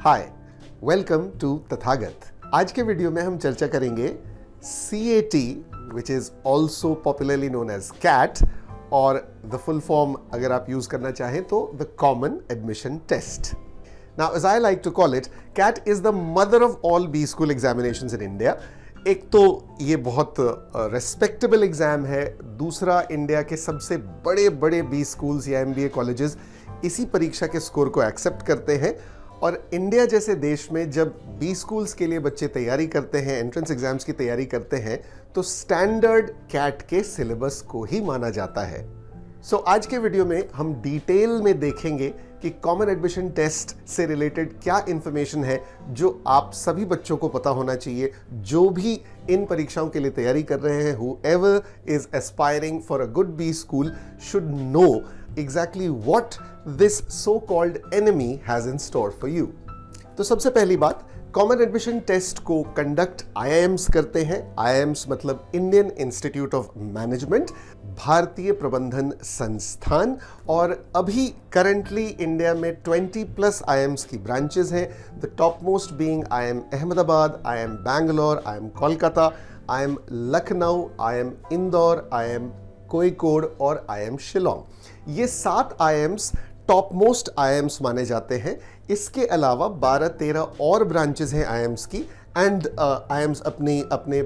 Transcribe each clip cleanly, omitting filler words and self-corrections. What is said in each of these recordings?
Hi, welcome to Tathagata. आज के video में हम चर्चा करेंगे CAT, which is also popularly known as cat, और द फुल फॉर्म अगर आप यूज करना चाहें तो the common admission test. Now, as I like to call it, CAT is the mother of all B school examinations in India. एक तो ये बहुत रेस्पेक्टेबल एग्जाम है, दूसरा इंडिया के सबसे बड़े बड़े बी स्कूल्स या MBA कॉलेजेस इसी परीक्षा के स्कोर को एक्सेप्ट करते हैं। और इंडिया जैसे देश में जब बी स्कूल्स के लिए बच्चे तैयारी करते हैं, एंट्रेंस एग्जाम्स की तैयारी करते हैं, तो स्टैंडर्ड कैट के सिलेबस को ही माना जाता है। सो आज के वीडियो में हम डिटेल में देखेंगे कि कॉमन एडमिशन टेस्ट से रिलेटेड क्या इंफॉर्मेशन है जो आप सभी बच्चों को पता होना चाहिए, जो भी इन परीक्षाओं के लिए तैयारी कर रहे हैं। whoever is aspiring for a good B school should know exactly what this so-called enemy has in store for you. तो सबसे पहली बात, कॉमन एडमिशन टेस्ट को कंडक्ट IIMs करते हैं। IIMs मतलब इंडियन इंस्टीट्यूट ऑफ मैनेजमेंट, भारतीय प्रबंधन संस्थान। और अभी करंटली इंडिया में 20+ IIMs की ब्रांचेस हैं। The top most being IIM Ahmedabad, IIM Bangalore, IIM Kolkata, IIM Lucknow, IIM Indore, IIM Kozhikode और IIM शिलोंग। ये 7 IIMs टॉप मोस्ट IIMs माने जाते हैं। इसके अलावा 12-13 और ब्रांचेस हैं IIMs की, एंड IIMs अपने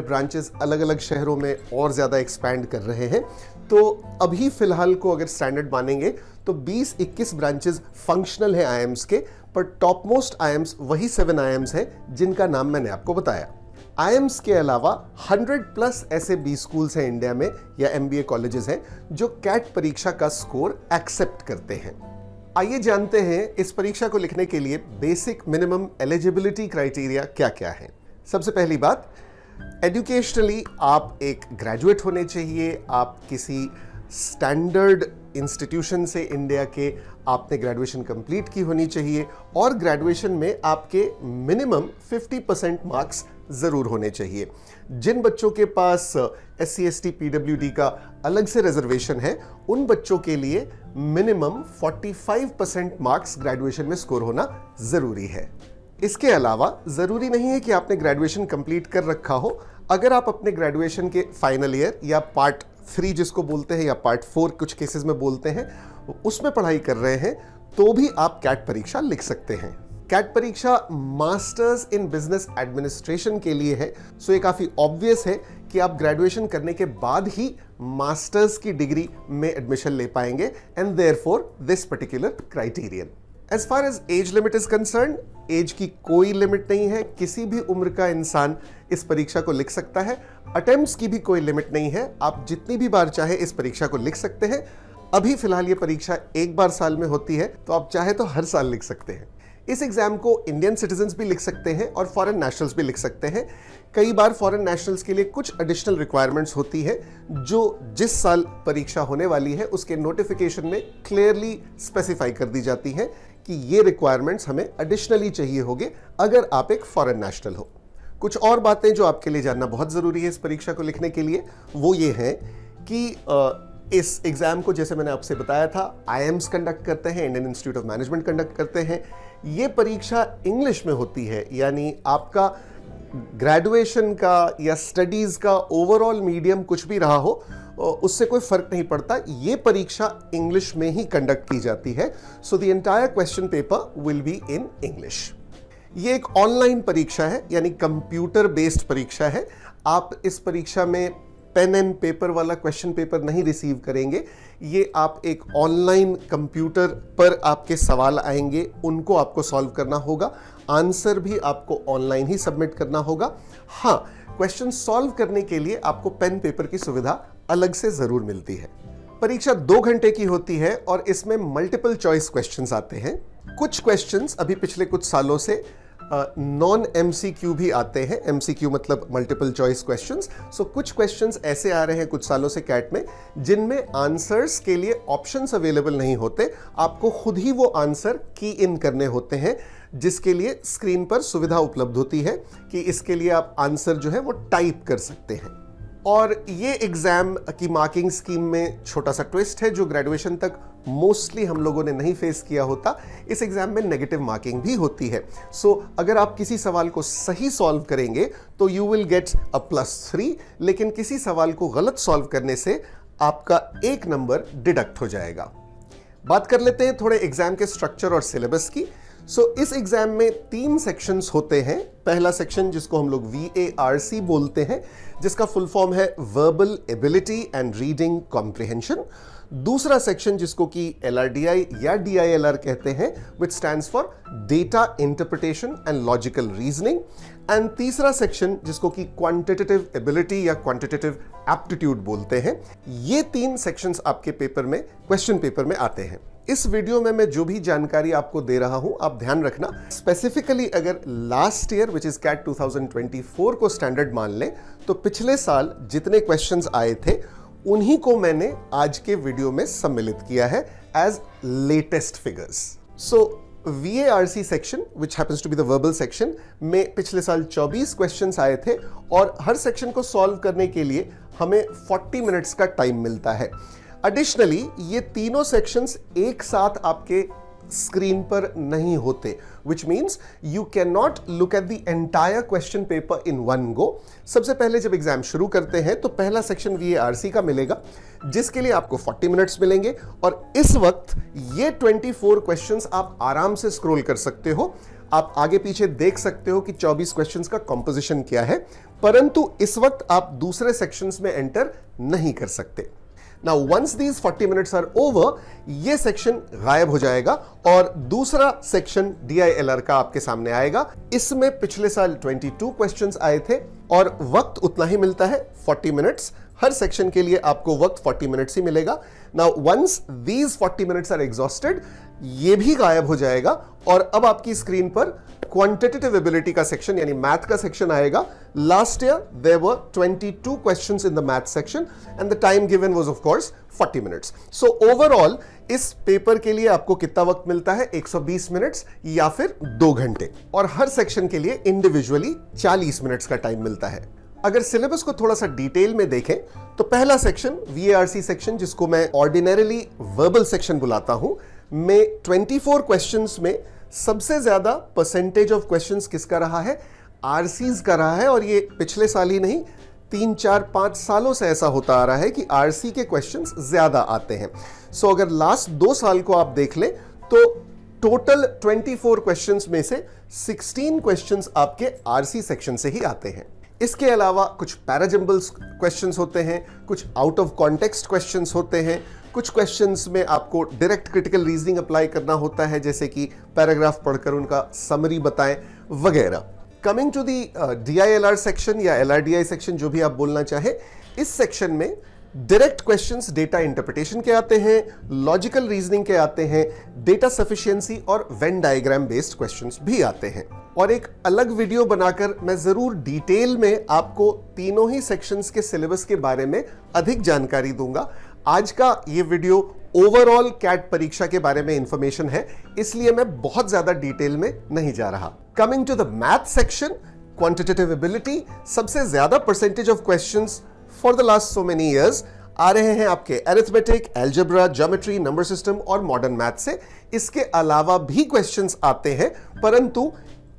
ब्रांचेस अलग अलग शहरों में और ज़्यादा एक्सपैंड कर रहे हैं। तो अभी फ़िलहाल को अगर स्टैंडर्ड मानेंगे तो 20-21 ब्रांचेस फंक्शनल हैं IIMs के, पर टॉप मोस्ट IIMs वही 7 IIMs हैं जिनका नाम मैंने आपको बताया। IIMs के अलावा 100+ ऐसे बी स्कूल्स हैं इंडिया में या MBA कॉलेजेस हैं जो कैट परीक्षा का स्कोर एक्सेप्ट करते हैं। आइए जानते हैं इस परीक्षा को लिखने के लिए बेसिक मिनिमम एलिजिबिलिटी क्राइटेरिया क्या क्या है। सबसे पहली बात, एजुकेशनली आप एक ग्रेजुएट होने चाहिए। आप किसी स्टैंडर्ड इंस्टीट्यूशन से इंडिया के आपने ग्रेजुएशन कंप्लीट की होनी चाहिए, और ग्रेजुएशन में आपके मिनिमम 50% मार्क्स ज़रूर होने चाहिए। जिन बच्चों के पास SC ST PWD का अलग से रिजर्वेशन है, उन बच्चों के लिए मिनिमम 45% मार्क्स ग्रेजुएशन में स्कोर होना ज़रूरी है। इसके अलावा ज़रूरी नहीं है कि आपने ग्रेजुएशन कंप्लीट कर रखा हो। अगर आप अपने ग्रेजुएशन के फाइनल ईयर या पार्ट 3 जिसको बोलते हैं, या पार्ट 4 कुछ केसेस में बोलते हैं, उसमें पढ़ाई कर रहे हैं, तो भी आप कैट परीक्षा लिख सकते हैं। कैट परीक्षा मास्टर्स इन बिजनेस एडमिनिस्ट्रेशन के लिए है। सो ये काफ़ी ऑब्वियस है कि आप ग्रेजुएशन करने के बाद ही मास्टर्स की डिग्री में एडमिशन ले पाएंगे, and therefore this particular criterion. As far as age limit is concerned, age की कोई लिमिट नहीं है। किसी भी उम्र का इंसान इस परीक्षा को लिख सकता है। अटेम्प्ट्स की भी कोई लिमिट नहीं है। आप जितनी भी बार चाहे इस परीक्षा को लिख सकते हैं। अभी फिलहाल ये परीक्षा एक बार साल में होती है, तो आप चाहे तो हर साल लिख सकते हैं। इस एग्जाम को इंडियन सिटीजन्स भी लिख सकते हैं और फॉरेन नेशनल्स भी लिख सकते हैं। कई बार फॉरेन नेशनल्स के लिए कुछ एडिशनल रिक्वायरमेंट्स होती है, जो जिस साल परीक्षा होने वाली है उसके नोटिफिकेशन में क्लियरली स्पेसिफाई कर दी जाती हैं कि ये रिक्वायरमेंट्स हमें एडिशनली चाहिए होंगे अगर आप एक फॉरेन नेशनल हो। कुछ और बातें जो आपके लिए जानना बहुत ज़रूरी है इस परीक्षा को लिखने के लिए, वो ये हैं कि इस एग्ज़ाम को, जैसे मैंने आपसे बताया था, IIMs कंडक्ट करते हैं, Indian institute of management conduct करते हैं। ये परीक्षा इंग्लिश में होती है, यानी आपका ग्रेजुएशन का या स्टडीज़ का ओवरऑल मीडियम कुछ भी रहा हो, उससे कोई फर्क नहीं पड़ता। ये परीक्षा इंग्लिश में ही कंडक्ट की जाती है। So the entire question paper will be in English. ये एक ऑनलाइन परीक्षा है, यानी कंप्यूटर बेस्ड परीक्षा है। आप इस परीक्षा में पेन एंड पेपर वाला क्वेश्चन पेपर नहीं रिसीव करेंगे। ये आप एक ऑनलाइन कंप्यूटर पर आपके सवाल आएंगे, उनको आपको सॉल्व करना होगा। आंसर भी आपको ऑनलाइन ही सबमिट करना होगा। हाँ, क्वेश्चन सॉल्व करने के लिए आपको पेन पेपर की सुविधा अलग से ज़रूर मिलती है। परीक्षा 2 घंटे की होती है और इसमें मल्टीपल चॉइस क्वेश्चंस आते हैं। कुछ क्वेश्चंस अभी पिछले कुछ सालों से नॉन MCQ भी आते हैं। MCQ मतलब मल्टीपल चॉइस क्वेश्चंस। सो कुछ क्वेश्चंस ऐसे आ रहे हैं कुछ सालों से कैट में, जिनमें आंसर्स के लिए ऑप्शंस अवेलेबल नहीं होते। आपको खुद ही वो आंसर की इन करने होते हैं, जिसके लिए स्क्रीन पर सुविधा उपलब्ध होती है कि इसके लिए आप आंसर जो है वो टाइप कर सकते हैं। और ये एग्जाम की मार्किंग स्कीम में छोटा सा ट्विस्ट है, जो ग्रेजुएशन तक मोस्टली हम लोगों ने नहीं फेस किया होता। इस एग्जाम में नेगेटिव मार्किंग भी होती है। सो अगर आप किसी सवाल को सही सॉल्व करेंगे तो यू विल गेट अ +3, लेकिन किसी सवाल को गलत सॉल्व करने से आपका 1 नंबर डिडक्ट हो जाएगा। बात कर लेते हैं थोड़े एग्जाम के स्ट्रक्चर और सिलेबस की। इस एग्जाम में 3 सेक्शंस होते हैं। पहला सेक्शन जिसको हम लोग VARC बोलते हैं, जिसका फुल फॉर्म है verbal ability and reading comprehension. दूसरा सेक्शन जिसको कि LRDI या DILR कहते हैं, विच stands for data interpretation and logical reasoning. And तीसरा सेक्शन जिसको कि क्वांटिटेटिव एबिलिटी या क्वांटिटेटिव एप्टीट्यूड बोलते हैं। ये 3 सेक्शंस आपके पेपर में, क्वेश्चन पेपर में आते हैं। इस वीडियो में मैं जो भी जानकारी आपको दे रहा हूं, आप ध्यान रखना, स्पेसिफिकली अगर last year which is cat 2024 को स्टैंडर्ड मान लें तो पिछले साल जितने क्वेश्चंस आए थे उन्हीं को मैंने आज के वीडियो में सम्मिलित किया है as latest figures. VARC section which happens to be the verbal section में पिछले साल 24 क्वेश्चंस आए थे और हर सेक्शन को सॉल्व करने के लिए हमें 40 मिनट्स का टाइम मिलता है। एडिशनली ये तीनों सेक्शंस एक साथ आपके स्क्रीन पर नहीं होते, which means you cannot look at the entire question paper in one go। सबसे पहले जब एग्जाम शुरू करते हैं तो पहला सेक्शन VARC का मिलेगा, जिसके लिए आपको 40 मिनट्स मिलेंगे और इस वक्त ये 24 क्वेश्चंस आप आराम से स्क्रॉल कर सकते हो। आप आगे पीछे देख सकते हो कि 24 क्वेश्चंस का कंपोजिशन क्या है, परंतु इस वक्त आप दूसरे सेक्शंस में एंटर नहीं कर सकते। Now once these 40 minutes are over, ये सेक्शन गायब हो जाएगा और दूसरा सेक्शन DILR का आपके सामने आएगा। इसमें पिछले साल 22 क्वेश्चंस आए थे और वक्त उतना ही मिलता है, 40 मिनट्स। हर सेक्शन के लिए आपको वक्त 40 मिनट्स ही मिलेगा। Now once these 40 minutes are exhausted, ये भी गायब हो जाएगा और अब आपकी स्क्रीन पर क्वांटिटेटिव एबिलिटी का सेक्शन यानी मैथ का सेक्शन आएगा। Last year there were 22 questions in the math section and the time given was of course 40 minutes. So overall इस पेपर के लिए आपको कितना वक्त मिलता है? 120 मिनट्स या फिर 2 घंटे, और हर सेक्शन के लिए इंडिविजुअली 40 मिनट्स का टाइम मिलता है। अगर सिलेबस को थोड़ा सा डिटेल में देखें तो पहला सेक्शन VARC सेक्शन, जिसको मैं ऑर्डिनरीली वर्बल सेक्शन बुलाता हूं, में 24 क्वेश्चंस में सबसे ज्यादा परसेंटेज ऑफ क्वेश्चंस किसका रहा है? RCs का रहा है। और ये पिछले साल ही नहीं, 3, 4, 5 सालों से ऐसा होता आ रहा है कि RC के क्वेश्चंस ज्यादा आते हैं। सो अगर लास्ट 2 साल को आप देख लें तो टोटल 24 क्वेश्चंस में से 16 क्वेश्चंस आपके RC सेक्शन से ही आते हैं। इसके अलावा कुछ पैराजम्बल्स क्वेश्चंस होते हैं, कुछ आउट ऑफ कॉन्टेक्स्ट क्वेश्चंस होते हैं, कुछ क्वेश्चंस में आपको डायरेक्ट क्रिटिकल रीजनिंग अप्लाई करना होता है, जैसे कि पैराग्राफ पढ़कर उनका समरी बताएं वगैरह। Coming to the DILR section या LRDI सेक्शन, जो भी आप बोलना चाहे, इस सेक्शन में डायरेक्ट क्वेश्चंस डेटा इंटरप्रिटेशन के आते हैं, लॉजिकल रीजनिंग के आते हैं, डेटा सफिशिएंसी और वेन डायग्राम बेस्ड क्वेश्चंस भी आते हैं। और एक अलग वीडियो बनाकर मैं जरूर डिटेल में आपको तीनों ही सेक्शंस के सिलेबस के बारे में अधिक जानकारी दूंगा। आज का ये वीडियो ओवरऑल कैट परीक्षा के बारे में इंफॉर्मेशन है, इसलिए मैं बहुत ज्यादा डिटेल में नहीं जा रहा। Coming to the math section, quantitative ability, सबसे ज्यादा percentage of questions for the last so many years आ रहे हैं आपके arithmetic, algebra, geometry, number system और मॉडर्न मैथ से। इसके अलावा भी क्वेश्चंस आते हैं, परंतु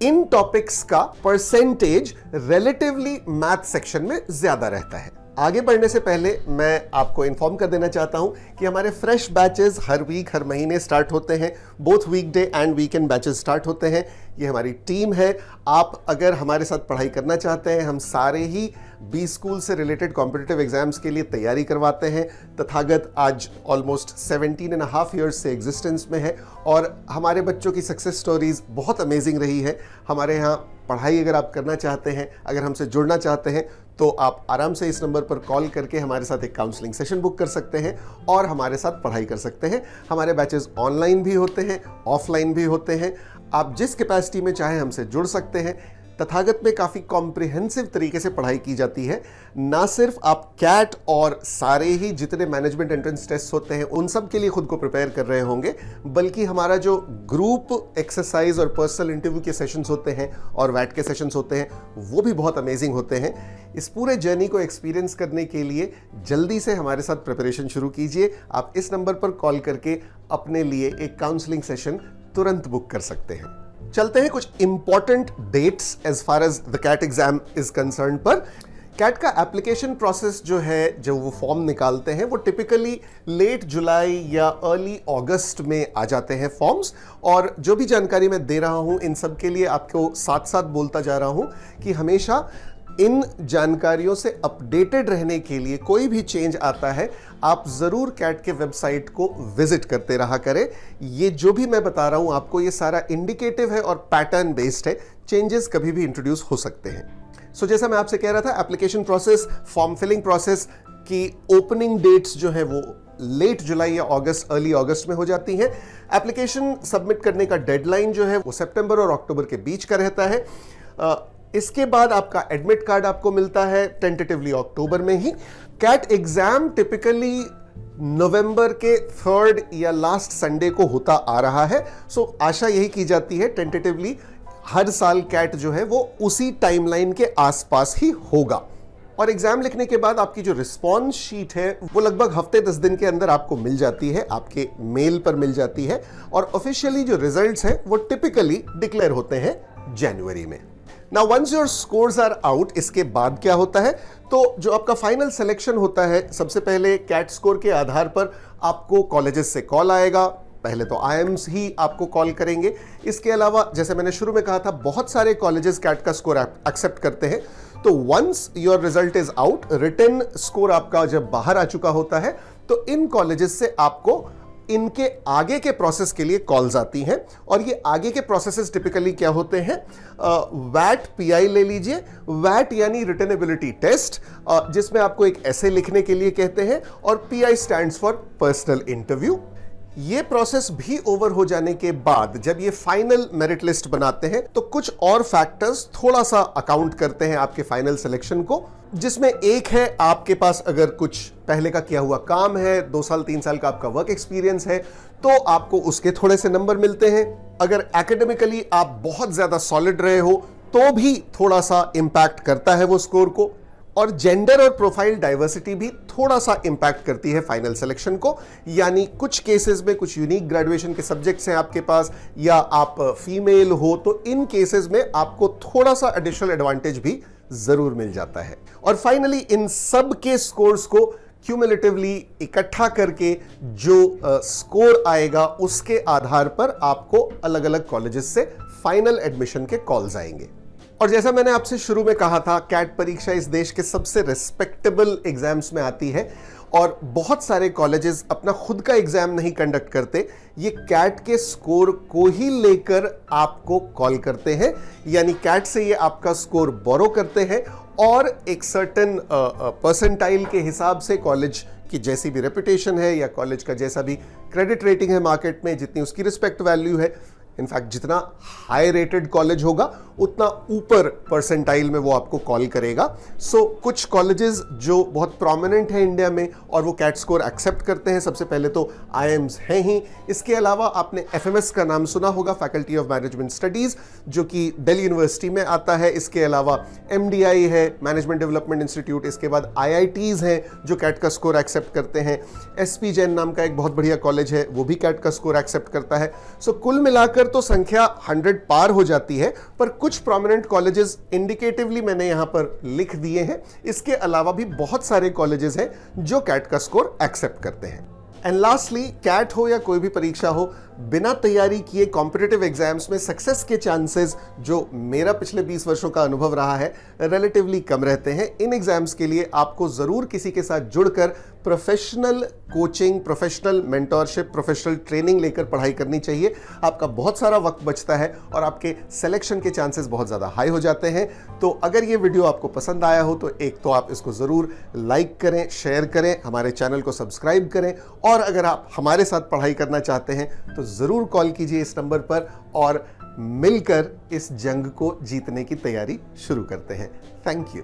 इन टॉपिक्स का परसेंटेज रिलेटिवली मैथ सेक्शन में ज्यादा रहता है। आगे बढ़ने से पहले मैं आपको इन्फॉर्म कर देना चाहता हूं कि हमारे फ्रेश बैचेस हर वीक, हर महीने स्टार्ट होते हैं। Both weekday and weekend batches start होते हैं। ये हमारी टीम है। आप अगर हमारे साथ पढ़ाई करना चाहते हैं, हम सारे ही बी स्कूल से रिलेटेड कॉम्पिटिटिव एग्जाम्स के लिए तैयारी करवाते हैं। तथागत आज ऑलमोस्ट 17.5 ईयर्स से एग्जिस्टेंस में है और हमारे बच्चों की सक्सेस स्टोरीज बहुत अमेजिंग रही है। हमारे यहाँ पढ़ाई अगर आप करना चाहते हैं, अगर हमसे जुड़ना चाहते हैं, तो आप आराम से इस नंबर पर कॉल करके हमारे साथ एक काउंसलिंग सेशन बुक कर सकते हैं और हमारे साथ पढ़ाई कर सकते हैं। हमारे बैचेस ऑनलाइन भी होते हैं, ऑफलाइन भी होते हैं। आप जिस कैपेसिटी में चाहे हमसे जुड़ सकते हैं। तथागत में काफ़ी कॉम्प्रिहेंसिव तरीके से पढ़ाई की जाती है। ना सिर्फ आप कैट और सारे ही जितने मैनेजमेंट एंट्रेंस टेस्ट होते हैं उन सब के लिए खुद को प्रिपेयर कर रहे होंगे, बल्कि हमारा जो ग्रुप एक्सरसाइज और पर्सनल इंटरव्यू के सेशंस होते हैं और वैट के सेशंस होते हैं वो भी बहुत अमेजिंग होते हैं। इस पूरे जर्नी को एक्सपीरियंस करने के लिए जल्दी से हमारे साथ प्रिपरेशन शुरू कीजिए। आप इस नंबर पर कॉल करके अपने लिए एक काउंसलिंग सेशन तुरंत बुक कर सकते हैं। चलते हैं कुछ important dates as far as the cat exam is concerned पर। कैट का एप्लीकेशन प्रोसेस जो है, जो वो फॉर्म निकालते हैं, वो टिपिकली लेट जुलाई या अर्ली अगस्त में आ जाते हैं फॉर्म्स। और जो भी जानकारी मैं दे रहा हूं इन सब के लिए आपको साथ साथ बोलता जा रहा हूं कि हमेशा इन जानकारियों से अपडेटेड रहने के लिए कोई भी चेंज आता है आप ज़रूर कैट के वेबसाइट को विजिट करते रहा करें। ये जो भी मैं बता रहा हूं आपको, ये सारा इंडिकेटिव है और पैटर्न बेस्ड है, चेंजेस कभी भी इंट्रोड्यूस हो सकते हैं। सो जैसा मैं आपसे कह रहा था, application process, form filling process की ओपनिंग डेट्स जो है वो लेट जुलाई या अगस्त, अर्ली अगस्त में हो जाती हैं। एप्लीकेशन सबमिट करने का डेडलाइन जो है वो सितंबर और अक्टूबर के बीच का रहता है। इसके बाद आपका एडमिट कार्ड आपको मिलता है टेंटेटिवली अक्टूबर में ही। कैट एग्जाम टिपिकली नवंबर के 3rd या लास्ट संडे को होता आ रहा है। सो आशा यही की जाती है टेंटेटिवली हर साल कैट जो है वो उसी टाइमलाइन के आसपास ही होगा। और एग्जाम लिखने के बाद आपकी जो रिस्पॉन्स शीट है वो लगभग हफ्ते 10 दिन के अंदर आपको मिल जाती है, आपके मेल पर मिल जाती है। और ऑफिशियली जो रिजल्ट्स हैं वो टिपिकली डिक्लेयर होते हैं जनवरी में। Now once your scores are out, इसके बाद क्या होता है, तो जो आपका फाइनल सिलेक्शन होता है, सबसे पहले कैट स्कोर के आधार पर आपको कॉलेजेस से कॉल आएगा। पहले तो आईएम्स ही आपको कॉल करेंगे। इसके अलावा जैसे मैंने शुरू में कहा था, बहुत सारे कॉलेजेस कैट का स्कोर एक्सेप्ट करते हैं। तो once your result is out, written score आपका जब बाहर आ चुका होता है, तो इन कॉलेजेस से आपको इनके आगे के प्रोसेस के लिए कॉल्स आती हैं। और ये आगे के प्रोसेसेस टिपिकली क्या होते हैं, वैट पीआई ले लीजिए। वैट यानी रिटनेबिलिटी टेस्ट, जिसमें आपको एक ऐसे लिखने के लिए कहते हैं, और pi stands for personal interview. ये प्रोसेस भी ओवर हो जाने के बाद जब ये फाइनल मेरिट लिस्ट बनाते हैं तो कुछ और फैक्टर्स थोड़ा सा अकाउंट करते हैं आपके फाइनल सिलेक्शन को, जिसमें एक है आपके पास अगर कुछ पहले का किया हुआ काम है, 2 साल 3 साल का आपका वर्क एक्सपीरियंस है, तो आपको उसके थोड़े से नंबर मिलते हैं। अगर एकेडमिकली आप बहुत ज्यादा सॉलिड रहे हो तो भी थोड़ा सा इंपैक्ट करता है वो स्कोर को। और जेंडर और प्रोफाइल डाइवर्सिटी भी थोड़ा सा इंपैक्ट करती है फाइनल सिलेक्शन को। यानी कुछ केसेस में कुछ यूनिक ग्रेजुएशन के सब्जेक्ट्स हैं आपके पास, या आप फीमेल हो, तो इन केसेस में आपको थोड़ा सा एडिशनल एडवांटेज भी जरूर मिल जाता है। और फाइनली इन सब के स्कोर्स को क्यूमुलेटिवली इकट्ठा करके जो स्कोर आएगा उसके आधार पर आपको अलग अलग कॉलेजेस से फाइनल एडमिशन के कॉल्स आएंगे। और जैसा मैंने आपसे शुरू में कहा था, कैट परीक्षा इस देश के सबसे रिस्पेक्टेबल एग्जाम्स में आती है। और बहुत सारे कॉलेजेस अपना खुद का एग्जाम नहीं कंडक्ट करते, ये कैट के स्कोर को ही लेकर आपको कॉल करते हैं। यानी कैट से ये आपका स्कोर बोरो करते हैं और एक सर्टेन परसेंटाइल के हिसाब से कॉलेज की जैसी भी रेपुटेशन है या कॉलेज का जैसा भी क्रेडिट रेटिंग है मार्केट में, जितनी उसकी रिस्पेक्ट वैल्यू है, इनफैक्ट जितना हाई रेटेड कॉलेज होगा उतना ऊपर परसेंटाइल में वो आपको कॉल करेगा। सो कुछ कॉलेजेस जो बहुत प्रोमिनेंट है इंडिया में और वो कैट स्कोर एक्सेप्ट करते हैं, सबसे पहले तो आईएम्स हैं ही। इसके अलावा आपने एफएमएस का नाम सुना होगा, फैकल्टी ऑफ मैनेजमेंट स्टडीज, जो कि दिल्ली यूनिवर्सिटी में आता है। इसके अलावा एमडीआई है, मैनेजमेंट डेवलपमेंट इंस्टीट्यूट। इसके बाद आईआईटीज हैं जो कैट का स्कोर एक्सेप्ट करते हैं। एसपी जैन नाम का एक बहुत बढ़िया कॉलेज है, वो भी कैट का स्कोर एक्सेप्ट करता है। सो कुल मिलाकर तो संख्या 100 पार हो जाती है, पर कुछ प्रोमिनेंट कॉलेजेस इंडिकेटिवली मैंने यहां पर लिख दिए हैं। इसके अलावा भी बहुत सारे कॉलेजेस हैं जो कैट का स्कोर एक्सेप्ट करते हैं। एंड लास्टली, कैट हो या कोई भी परीक्षा हो, बिना तैयारी किए कॉम्पिटिटिव एग्जाम्स में सक्सेस के चांसेस, जो मेरा पिछले 20 वर्षों का अनुभव रहा है, रिलेटिवली कम रहते हैं। इन एग्जाम्स के लिए आपको जरूर किसी के साथ जुड़कर professional coaching, professional mentorship, professional training लेकर पढ़ाई करनी चाहिए। आपका बहुत सारा वक्त बचता है और आपके सिलेक्शन के चांसेस बहुत ज़्यादा हाई हो जाते हैं। तो अगर ये वीडियो आपको पसंद आया हो तो एक तो आप इसको ज़रूर लाइक करें, शेयर करें, हमारे चैनल को सब्सक्राइब करें, और अगर आप हमारे साथ पढ़ाई करना चाहते हैं तो ज़रूर कॉल कीजिए इस नंबर पर और मिलकर इस जंग को जीतने की तैयारी शुरू करते हैं। Thank you.